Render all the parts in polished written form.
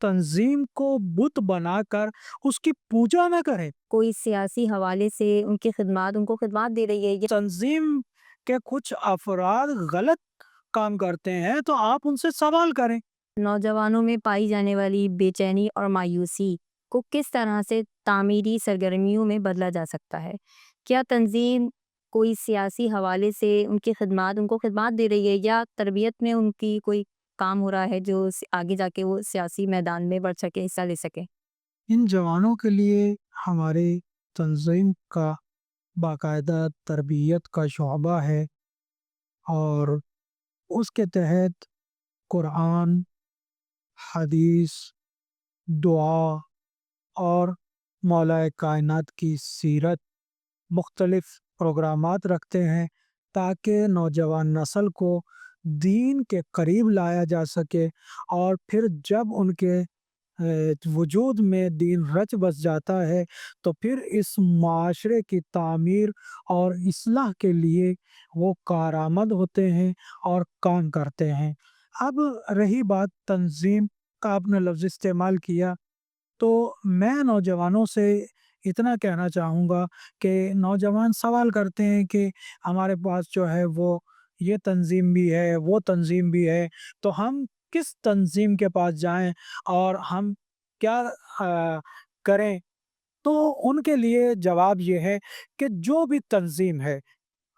تنظیم کو بت بنا کر اس کی پوجا نہ کریں۔ کوئی سیاسی حوالے سے ان کو خدمات دے رہی ہے یا تنظیم کے کچھ افراد غلط کام کرتے ہیں تو آپ ان سے سوال کریں۔ نوجوانوں میں پائی جانے والی بے چینی اور مایوسی کو کس طرح سے تعمیری سرگرمیوں میں بدلا جا سکتا ہے؟ کیا تنظیم کوئی سیاسی حوالے سے ان کو خدمات دے رہی ہے یا تربیت میں ان کی کوئی کام ہو رہا ہے جو آگے جا کے وہ سیاسی میدان میں بڑھ سکے، حصہ لے سکے؟ ان جوانوں کے لیے ہماری تنظیم کا باقاعدہ تربیت کا شعبہ ہے، اور اس کے تحت قرآن، حدیث، دعا اور مولا کائنات کی سیرت، مختلف پروگرامات رکھتے ہیں تاکہ نوجوان نسل کو دین کے قریب لایا جا سکے، اور پھر جب ان کے وجود میں دین رچ بس جاتا ہے تو پھر اس معاشرے کی تعمیر اور اصلاح کے لیے وہ کارآمد ہوتے ہیں اور کام کرتے ہیں۔ اب رہی بات تنظیم کا، آپ نے لفظ استعمال کیا، تو میں نوجوانوں سے اتنا کہنا چاہوں گا کہ نوجوان سوال کرتے ہیں کہ ہمارے پاس جو ہے وہ یہ تنظیم بھی ہے، وہ تنظیم بھی ہے، تو ہم کس تنظیم کے پاس جائیں اور ہم کیا کریں؟ تو ان کے لیے جواب یہ ہے کہ جو بھی تنظیم ہے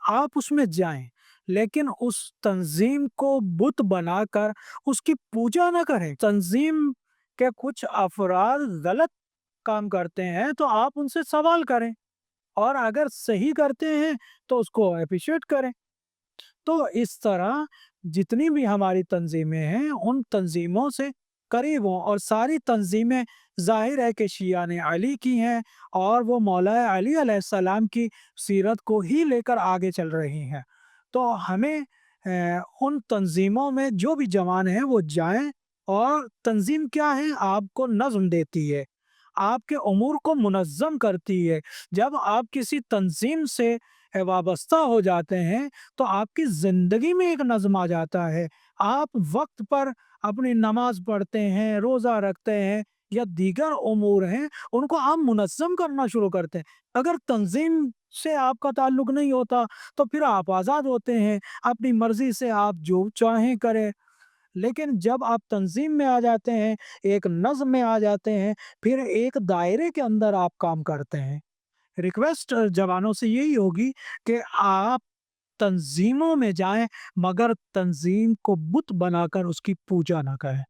آپ اس میں جائیں، لیکن اس تنظیم کو بت بنا کر اس کی پوجا نہ کریں۔ تنظیم کے کچھ افراد غلط کام کرتے ہیں تو آپ ان سے سوال کریں، اور اگر صحیح کرتے ہیں تو اس کو اپریشیٹ کریں۔ تو اس طرح جتنی بھی ہماری تنظیمیں ہیں ان تنظیموں سے قریب ہوں، اور ساری تنظیمیں ظاہر ہے کہ شیعان علی کی ہیں اور وہ مولا علی علیہ السلام کی سیرت کو ہی لے کر آگے چل رہی ہیں۔ تو ہمیں ان تنظیموں میں جو بھی جوان ہیں وہ جائیں، اور تنظیم کیا ہے؟ آپ کو نظم دیتی ہے، آپ کے امور کو منظم کرتی ہے۔ جب آپ کسی تنظیم سے وابستہ ہو جاتے ہیں تو آپ کی زندگی میں ایک نظم آ جاتا ہے، آپ وقت پر اپنی نماز پڑھتے ہیں، روزہ رکھتے ہیں، یا دیگر امور ہیں ان کو آپ منظم کرنا شروع کرتے ہیں۔ اگر تنظیم سے آپ کا تعلق نہیں ہوتا تو پھر آپ آزاد ہوتے ہیں، اپنی مرضی سے آپ جو چاہیں کریں، لیکن جب آپ تنظیم میں آ جاتے ہیں، ایک نظم میں آ جاتے ہیں، پھر ایک دائرے کے اندر آپ کام کرتے ہیں۔ ریکویسٹ جوانوں سے یہی ہوگی کہ آپ تنظیموں میں جائیں، مگر تنظیم کو بت بنا کر اس کی پوجا نہ کریں۔